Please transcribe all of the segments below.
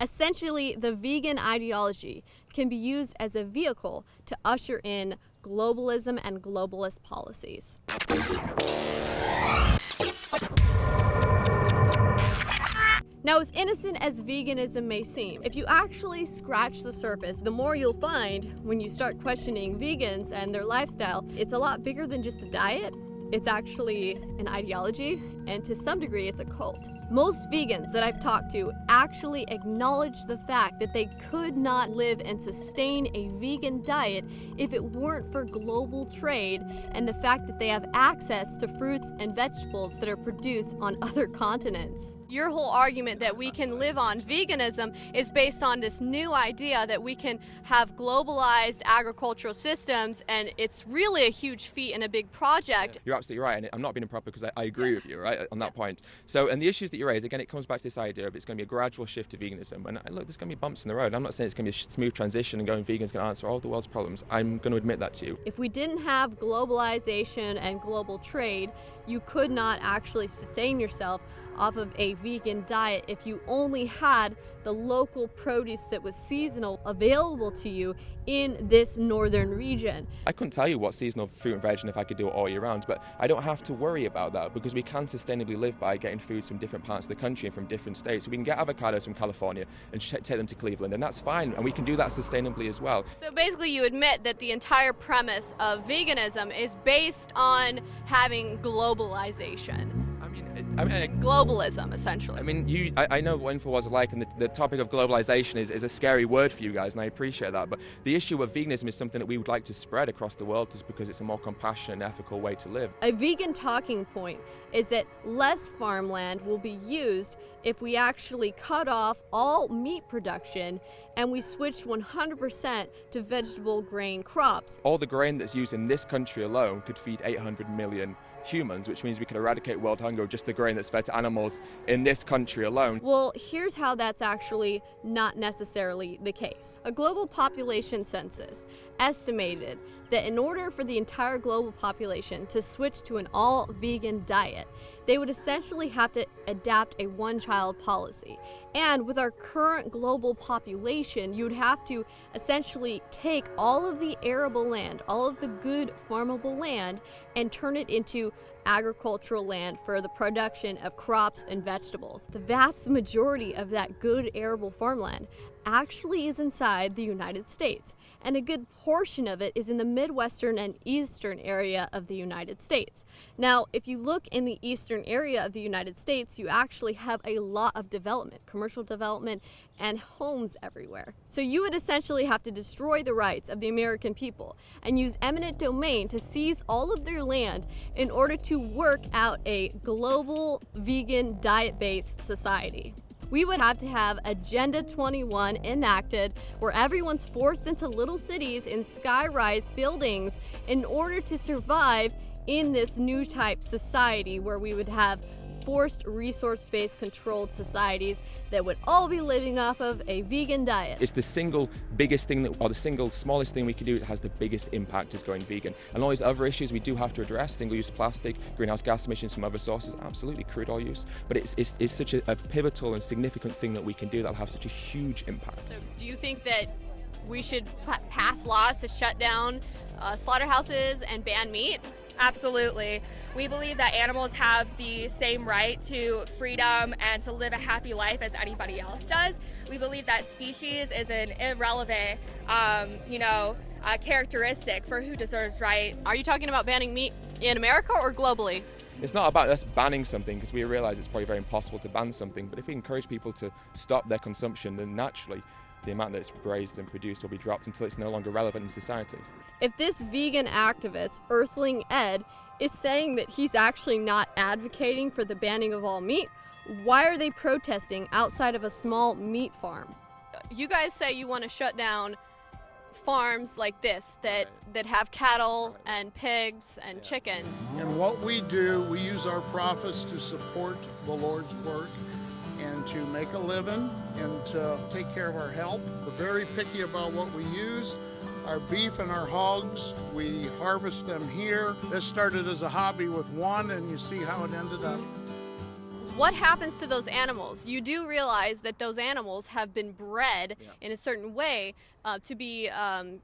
Essentially, the vegan ideology can be used as a vehicle to usher in globalism and globalist policies. Now, as innocent as veganism may seem, if you actually scratch the surface, the more you'll find when you start questioning vegans and their lifestyle, it's a lot bigger than just a diet. It's actually an ideology, and to some degree, it's a cult. Most vegans that I've talked to actually acknowledge the fact that they could not live and sustain a vegan diet if it weren't for global trade and the fact that they have access to fruits and vegetables that are produced on other continents. Your whole argument that we can live on veganism is based on this new idea that we can have globalized agricultural systems, and it's really a huge feat and a big project. You're absolutely right, and I'm not being improper because I agree with you, right, on that point. So, and the issues that you raise, again, it comes back to this idea of it's going to be a gradual shift to veganism. And look, there's going to be bumps in the road. I'm not saying it's going to be a smooth transition and going vegan is going to answer all of the world's problems. I'm going to admit that to you. If we didn't have globalization and global trade, you could not actually sustain yourself off of a vegan diet if you only had the local produce that was seasonal available to you in this northern region. I couldn't tell you what seasonal fruit and veg and if I could do it all year round, but I don't have to worry about that because we can sustainably live by getting foods from different parts of the country and from different states. So we can get avocados from California and take them to Cleveland, and that's fine, and we can do that sustainably as well. So basically you admit that the entire premise of veganism is based on having globalization. I mean, globalism, essentially. I mean, I know what Infowars is like, and the topic of globalization is a scary word for you guys, and I appreciate that. But the issue of veganism is something that we would like to spread across the world just because it's a more compassionate and ethical way to live. A vegan talking point is that less farmland will be used if we actually cut off all meat production and we switch 100% to vegetable grain crops. All the grain that's used in this country alone could feed 800 million humans, which means we could eradicate world hunger with just the grain that's fed to animals in this country alone. Well, here's how that's actually not necessarily the case. A global population census estimated that in order for the entire global population to switch to an all-vegan diet, they would essentially have to adapt a one-child policy. And with our current global population, you would have to essentially take all of the arable land, all of the good farmable land, and turn it into agricultural land for the production of crops and vegetables. The vast majority of that good arable farmland actually is inside the United States, and a good portion of it is in the Midwestern and Eastern area of the United States. Now, if you look in the Eastern area of the United States, you actually have a lot of development, commercial development, and homes everywhere. So you would essentially have to destroy the rights of the American people and use eminent domain to seize all of their land in order to work out a global vegan diet-based society. We would have to have Agenda 21 enacted where everyone's forced into little cities in sky-rise buildings in order to survive in this new type society where we would have forced resource-based controlled societies that would all be living off of a vegan diet. It's the single biggest thing or the single smallest thing we can do that has the biggest impact is going vegan. And all these other issues we do have to address, single-use plastic, greenhouse gas emissions from other sources, absolutely crude oil use, but it's such a pivotal and significant thing that we can do that'll have such a huge impact. So do you think that we should pass laws to shut down slaughterhouses and ban meat? Absolutely. We believe that animals have the same right to freedom and to live a happy life as anybody else does. We believe that species is an irrelevant, characteristic for who deserves rights. Are you talking about banning meat in America or globally? It's not about us banning something because we realize it's probably very impossible to ban something, but if we encourage people to stop their consumption, then naturally the amount that's raised and produced will be dropped until it's no longer relevant in society. If this vegan activist, Earthling Ed, is saying that he's actually not advocating for the banning of all meat, why are they protesting outside of a small meat farm? You guys say you want to shut down farms like this that have cattle and pigs and chickens. And what we do, we use our profits to support the Lord's work and to make a living and to take care of our health. We're very picky about what we use. Our beef and our hogs, we harvest them here. This started as a hobby with one, and you see how it ended up. what happens to those animals? You do realize that those animals have been bred in a certain way to be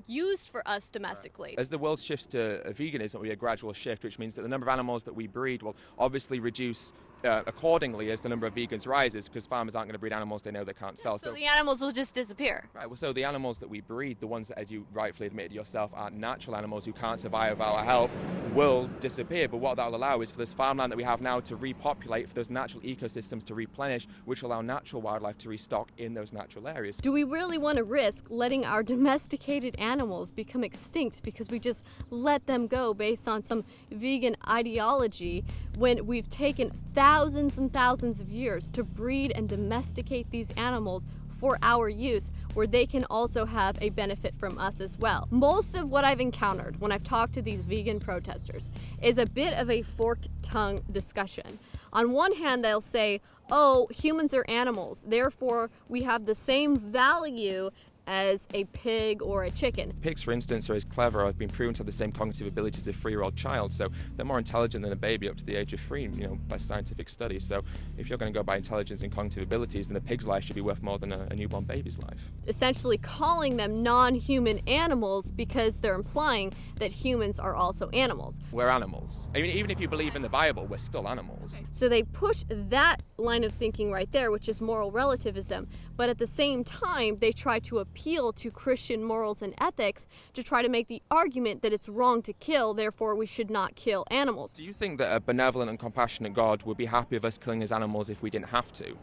used for us domestically. As the world shifts to veganism, it will be a gradual shift, which means that the number of animals that we breed will obviously reduce accordingly as the number of vegans rises, because farmers aren't going to breed animals they know they can't sell. So the animals will just disappear. Right, well, so the animals that we breed, the ones that, as you rightfully admitted yourself, are natural animals who can't survive without our help, will disappear. But what that will allow is for this farmland that we have now to repopulate, for those natural ecosystems to replenish, which will allow natural wildlife to restock in those natural areas. Do we really want to risk letting our domesticated animals become extinct because we just let them go based on some vegan ideology when we've taken thousands and thousands of years to breed and domesticate these animals for our use, where they can also have a benefit from us as well? Most of what I've encountered when I've talked to these vegan protesters is a bit of a forked tongue discussion. On one hand, they'll say, oh, humans are animals, therefore we have the same value as a pig or a chicken. Pigs, for instance, are as clever, have been proven to have the same cognitive abilities as a 3-year-old child, so they're more intelligent than a baby up to the age of 3, by scientific studies. So if you're going to go by intelligence and cognitive abilities, then a pig's life should be worth more than a newborn baby's life. Essentially calling them non-human animals because they're implying that humans are also animals. We're animals. I mean, even if you believe in the Bible, we're still animals. So they push that line of thinking right there, which is moral relativism, but at the same time, they try to appeal to Christian morals and ethics to try to make the argument that it's wrong to kill, therefore we should not kill animals. Do you think that a benevolent and compassionate God would be happy with us killing his animals if we didn't have to?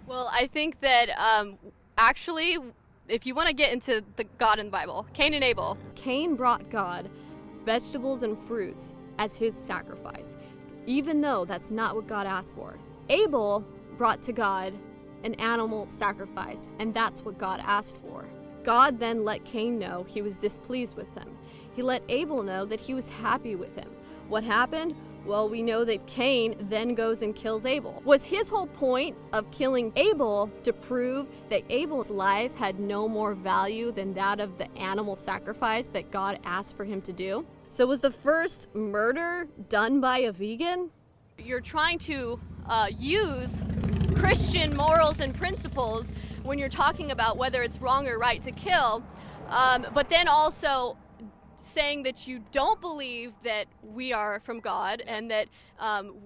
Well, I think that actually, if you want to get into the God in the Bible, Cain and Abel. Cain brought God vegetables and fruits as his sacrifice, even though that's not what God asked for. Abel brought to God an animal sacrifice, and that's what God asked for. God then let Cain know he was displeased with him. He let Abel know that he was happy with him. What happened? Well, we know that Cain then goes and kills Abel. Was his whole point of killing Abel to prove that Abel's life had no more value than that of the animal sacrifice that God asked for him to do? So was the first murder done by a vegan? You're trying to use Christian morals and principles when you're talking about whether it's wrong or right to kill, but then also saying that you don't believe that we are from God and that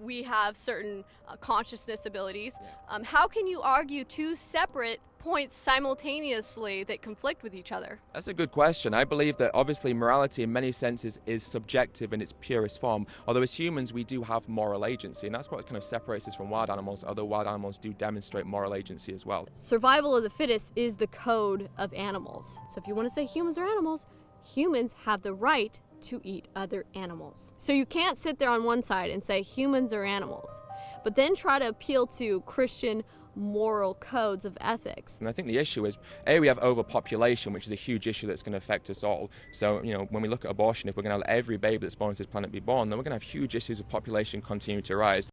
we have certain consciousness abilities. How can you argue two separate points simultaneously that conflict with each other? That's a good question. I believe that obviously morality in many senses is subjective in its purest form, although as humans we do have moral agency, and that's what kind of separates us from wild animals, although wild animals do demonstrate moral agency as well. Survival of the fittest is the code of animals. So if you want to say humans are animals, humans have the right to eat other animals. So you can't sit there on one side and say humans are animals, but then try to appeal to Christian moral codes of ethics. And I think the issue is, we have overpopulation, which is a huge issue that's going to affect us all. So, when we look at abortion, if we're going to let every baby that's born on this planet be born, then we're going to have huge issues with population continue to rise.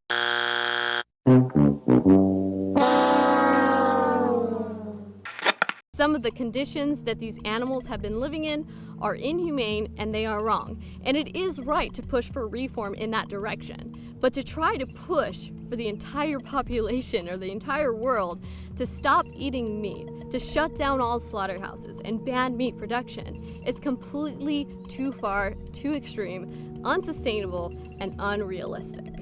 Some of the conditions that these animals have been living in are inhumane and they are wrong. And it is right to push for reform in that direction. But to try to push for the entire population or the entire world to stop eating meat, to shut down all slaughterhouses and ban meat production, is completely too far, too extreme, unsustainable, and unrealistic.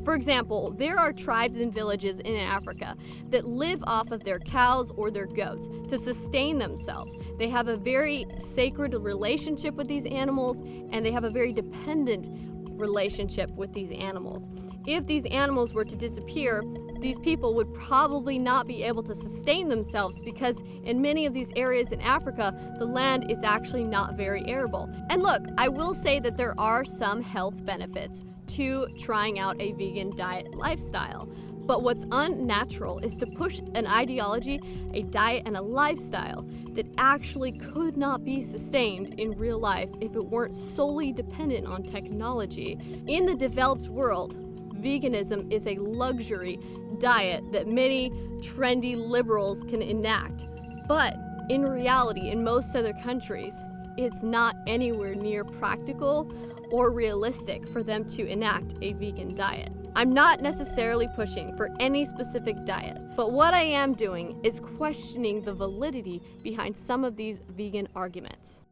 For example, there are tribes and villages in Africa that live off of their cows or their goats to sustain themselves. They have a very sacred relationship with these animals, and they have a very dependent relationship with these animals. If these animals were to disappear, these people would probably not be able to sustain themselves because in many of these areas in Africa, the land is actually not very arable. And look, I will say that there are some health benefits to trying out a vegan diet lifestyle. But what's unnatural is to push an ideology, a diet, and a lifestyle that actually could not be sustained in real life if it weren't solely dependent on technology. In the developed world, veganism is a luxury diet that many trendy liberals can enact. But in reality, in most other countries, it's not anywhere near practical or realistic for them to enact a vegan diet. I'm not necessarily pushing for any specific diet, but what I am doing is questioning the validity behind some of these vegan arguments.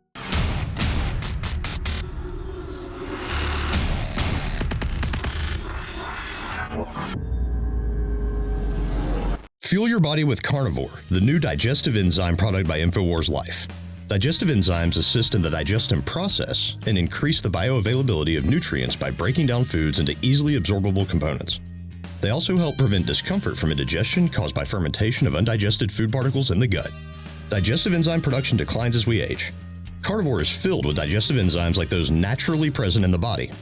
Fuel your body with Carnivore, the new digestive enzyme product by Infowars Life. Digestive enzymes assist in the digestion process and increase the bioavailability of nutrients by breaking down foods into easily absorbable components. They also help prevent discomfort from indigestion caused by fermentation of undigested food particles in the gut. Digestive enzyme production declines as we age. Carnivore is filled with digestive enzymes like those naturally present in the body.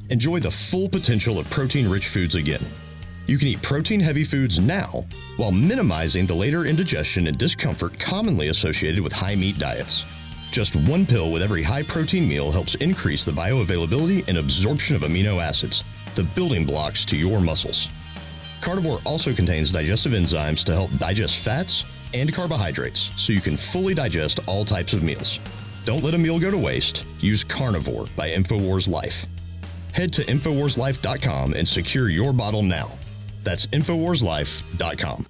Enjoy the full potential of protein-rich foods again. You can eat protein-heavy foods now while minimizing the later indigestion and discomfort commonly associated with high-meat diets. Just one pill with every high-protein meal helps increase the bioavailability and absorption of amino acids, the building blocks to your muscles. Carnivore also contains digestive enzymes to help digest fats and carbohydrates so you can fully digest all types of meals. Don't let a meal go to waste. Use Carnivore by Infowars Life. Head to InfowarsLife.com and secure your bottle now. That's InfowarsLife.com.